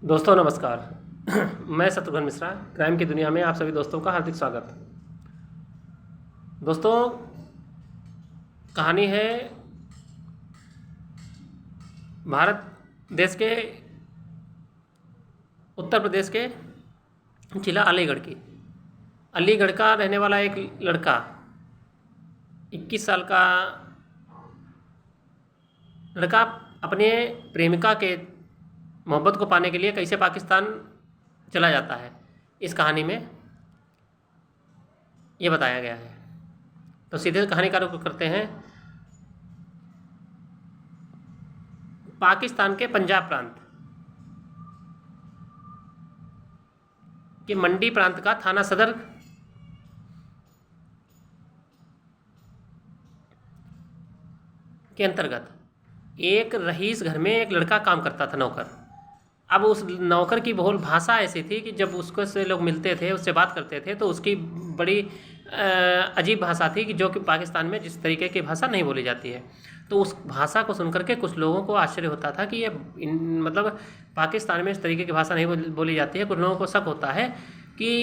दोस्तों नमस्कार। मैं शत्रुघ्न मिश्रा, क्राइम की दुनिया में आप सभी दोस्तों का हार्दिक स्वागत। दोस्तों, कहानी है भारत देश के उत्तर प्रदेश के जिला अलीगढ़ की। अलीगढ़ का रहने वाला एक लड़का 21 साल का लड़का अपने प्रेमिका के मोहब्बत को पाने के लिए कैसे पाकिस्तान चला जाता है, इस कहानी में ये बताया गया है। तो सीधे कहानी का रुख करते हैं पाकिस्तान के पंजाब प्रांत के मंडी प्रांत का थाना सदर के अंतर्गत एक रईस घर में एक लड़का काम करता था, नौकर। अब उस नौकर की बोल भाषा ऐसी थी कि जब उसको से लोग मिलते थे, उससे बात करते थे, तो उसकी बड़ी अजीब भाषा थी कि जो कि पाकिस्तान में जिस तरीके की भाषा नहीं बोली जाती है। तो उस भाषा को सुनकर के कुछ लोगों को आश्चर्य होता था कि ये मतलब पाकिस्तान में इस तरीके की भाषा नहीं बोली जाती है। कुछ लोगों को शक होता है कि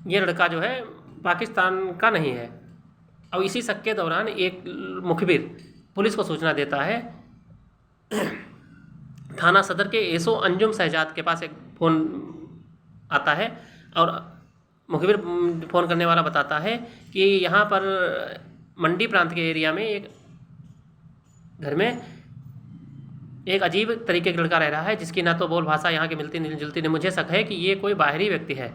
ये लड़का जो है पाकिस्तान का नहीं है। और इसी शक के दौरान एक मुखबिर पुलिस को सूचना देता है। थाना सदर के एसओ अंजुम शहजाद के पास एक फ़ोन आता है और मुखबिर फ़ोन करने वाला बताता है कि यहाँ पर मंडी प्रांत के एरिया में एक घर में एक अजीब तरीके का लड़का रह रहा है, जिसकी ना तो बोल भाषा यहाँ की मिलती नहीं जुलती नहीं। मुझे शक है कि ये कोई बाहरी व्यक्ति है।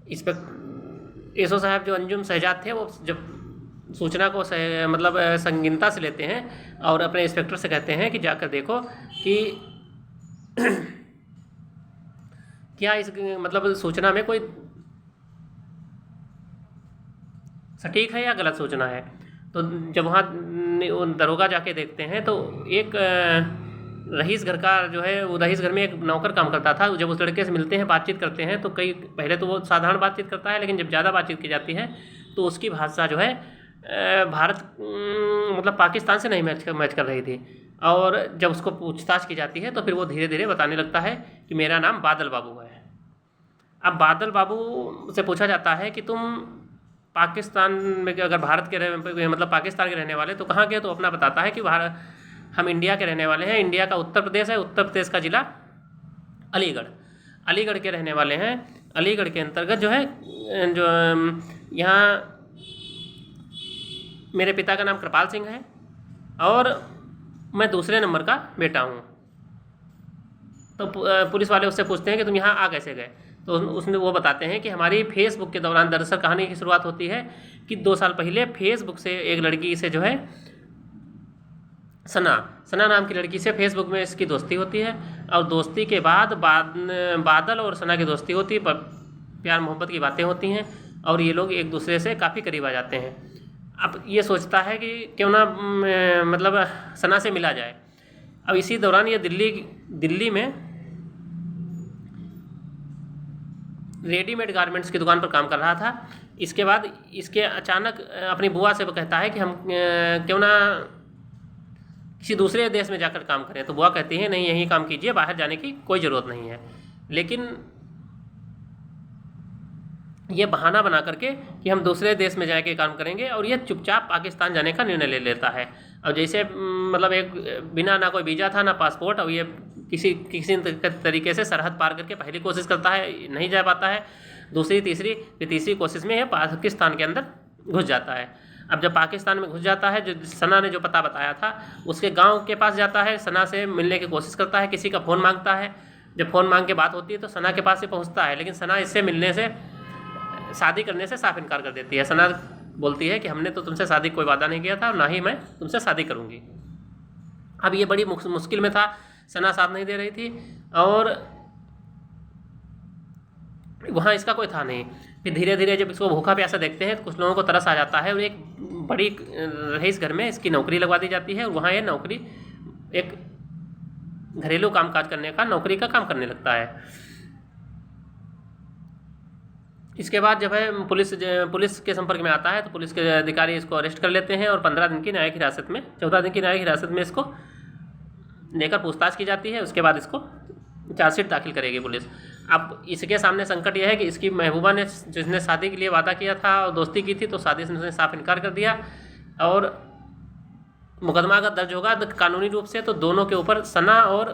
इस पर एसओ साहब जो अंजुम शहजाद थे, वो जब सूचना को मतलब संगीनता से लेते हैं और अपने इंस्पेक्टर से कहते हैं कि जाकर देखो कि क्या इस मतलब सूचना में कोई सटीक है या गलत सूचना है। तो जब वहाँ दरोगा जाके देखते हैं तो एक रईस घर का जो है, वो रईस घर में एक नौकर काम करता था। जब उस लड़के से मिलते हैं, बातचीत करते हैं, तो कई पहले तो वो साधारण बातचीत करता है, लेकिन जब ज़्यादा बातचीत की जाती है तो उसकी भाषा जो है भारत मतलब पाकिस्तान से नहीं मैच कर रही थी। और जब उसको पूछताछ की जाती है तो फिर वो धीरे धीरे बताने लगता है कि मेरा नाम बादल बाबू है। अब बादल बाबू से पूछा जाता है कि तुम पाकिस्तान में, अगर भारत के मतलब पाकिस्तान के रहने वाले तो कहाँ के? तो अपना बताता है कि हम इंडिया के रहने वाले हैं। इंडिया का उत्तर प्रदेश है, उत्तर प्रदेश का जिला अलीगढ़ के रहने वाले हैं। अलीगढ़ के अंतर्गत जो है, जो यहाँ मेरे पिता का नाम कृपाल सिंह है और मैं दूसरे नंबर का बेटा हूँ। तो पुलिस वाले उससे पूछते हैं कि तुम यहाँ आ कैसे गए? तो उसने वो बताते हैं कि हमारी फेसबुक के दौरान, दरअसल कहानी की शुरुआत होती है कि 2 साल पहले फेसबुक से एक लड़की से जो है सना नाम की लड़की से फेसबुक में इसकी दोस्ती होती है। और दोस्ती के बाद बादल और सना की दोस्ती होती है, प्यार मोहब्बत की बातें होती हैं और ये लोग एक दूसरे से काफ़ी करीब आ जाते हैं। अब ये सोचता है कि क्यों ना मतलब सना से मिला जाए। अब इसी दौरान ये दिल्ली में रेडीमेड गारमेंट्स की दुकान पर काम कर रहा था। इसके बाद इसके अचानक अपनी बुआ से वो कहता है कि हम क्यों ना किसी दूसरे देश में जाकर काम करें। तो बुआ कहती है नहीं, यहीं काम कीजिए, बाहर जाने की कोई ज़रूरत नहीं है। लेकिन ये बहाना बना करके कि हम दूसरे देश में जाके काम करेंगे, और ये चुपचाप पाकिस्तान जाने का निर्णय ले लेता है। और जैसे मतलब एक बिना ना कोई वीज़ा था ना पासपोर्ट, और ये किसी तरीके से सरहद पार करके पहली कोशिश करता है, नहीं जा पाता है। दूसरी तीसरी कोशिश में ये पाकिस्तान के अंदर घुस जाता है। अब जब पाकिस्तान में घुस जाता है, जो सना ने जो पता बताया था उसके गाँव के पास जाता है, सना से मिलने की कोशिश करता है, किसी का फ़ोन मांगता है। जब फ़ोन मांग के बात होती है तो सना के पास से पहुँचता है, लेकिन सना इससे मिलने से, शादी करने से साफ इनकार कर देती है। सना बोलती है कि हमने तो तुमसे शादी कोई वादा नहीं किया था और ना ही मैं तुमसे शादी करूंगी। अब ये बड़ी मुश्किल में था, सना साथ नहीं दे रही थी और वहाँ इसका कोई था नहीं। फिर धीरे धीरे जब इसको भूखा प्यासा देखते हैं तो कुछ लोगों को तरस आ जाता है और एक बड़ी रईस घर में इसकी नौकरी लगवा दी जाती है और वहाँ ये नौकरी एक घरेलू कामकाज करने का नौकरी का काम करने लगता है। इसके बाद जब है पुलिस के संपर्क में आता है तो पुलिस के अधिकारी इसको अरेस्ट कर लेते हैं और 15 दिन की न्यायिक हिरासत में 14 दिन की न्यायिक हिरासत में इसको लेकर पूछताछ की जाती है। उसके बाद इसको चार्जशीट दाखिल करेगी पुलिस। अब इसके सामने संकट यह है कि इसकी महबूबा ने, जिसने शादी के लिए वादा किया था और दोस्ती की थी, तो शादी से उसने साफ इनकार कर दिया और मुकदमा अगर दर्ज होगा तो कानूनी रूप से तो दोनों के ऊपर, सना और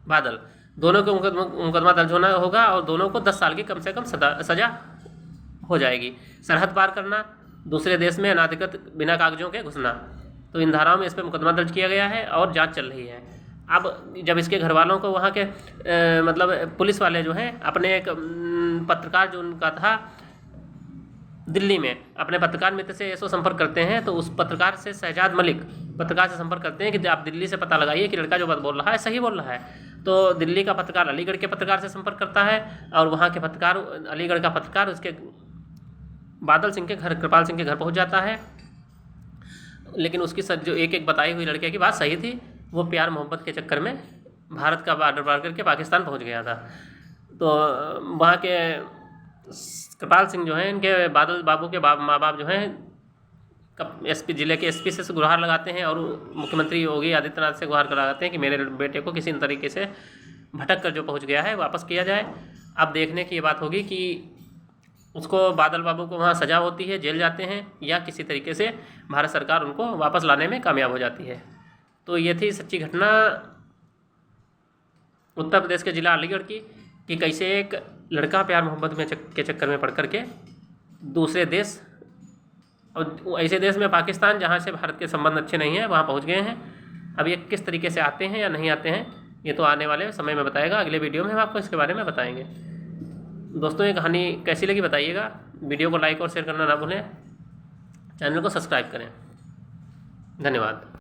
बादल दोनों के मुकदमा दर्ज होना होगा और दोनों को 10 साल की कम से कम सजा हो जाएगी। सरहद पार करना, दूसरे देश में अनाधिकृत बिना कागजों के घुसना, तो इन धाराओं में इस पर मुकदमा दर्ज किया गया है और जांच चल रही है। अब जब इसके घर वालों को वहाँ के मतलब पुलिस वाले जो हैं, अपने एक पत्रकार जो उनका था दिल्ली में, अपने पत्रकार मित्र से ऐसो संपर्क करते हैं, तो उस पत्रकार से, शहजाद मलिक पत्रकार से संपर्क करते हैं कि आप दिल्ली से पता लगाइए कि लड़का जो बात बोल रहा है सही बोल रहा है। तो दिल्ली का पत्रकार अलीगढ़ के पत्रकार से संपर्क करता है और वहाँ के पत्रकार, अलीगढ़ का पत्रकार उसके बादल सिंह के घर, कृपाल सिंह के घर पहुँच जाता है। लेकिन उसकी जो एक बताई हुई लड़के की बात सही थी, वो प्यार मोहब्बत के चक्कर में भारत का बॉर्डर पार करके पाकिस्तान पहुंच गया था। तो वहाँ के कृपाल सिंह जो हैं, इनके बादल बाबू के माँ बाप जो हैं, एसपी, जिले के एसपी से गुहार लगाते हैं और मुख्यमंत्री योगी आदित्यनाथ से गुहार लगाते हैं कि मेरे बेटे को किसी तरीके से भटक कर जो पहुँच गया है वापस किया जाए। अब देखने की ये बात होगी कि उसको, बादल बाबू को वहाँ सज़ा होती है, जेल जाते हैं, या किसी तरीके से भारत सरकार उनको वापस लाने में कामयाब हो जाती है। तो ये थी सच्ची घटना उत्तर प्रदेश के ज़िला अलीगढ़ की, कि कैसे एक लड़का प्यार मोहब्बत में के चक्कर में पड़ करके दूसरे देश, और ऐसे देश में पाकिस्तान जहाँ से भारत के संबंध अच्छे नहीं हैं, वहाँ पहुँच गए हैं। अब ये किस तरीके से आते हैं या नहीं आते हैं, ये तो आने वाले समय में बताएगा। अगले वीडियो में हम आपको इसके बारे में बताएंगे। दोस्तों, ये कहानी कैसी लगी बताइएगा। वीडियो को लाइक और शेयर करना ना भूलें, चैनल को सब्सक्राइब करें। धन्यवाद।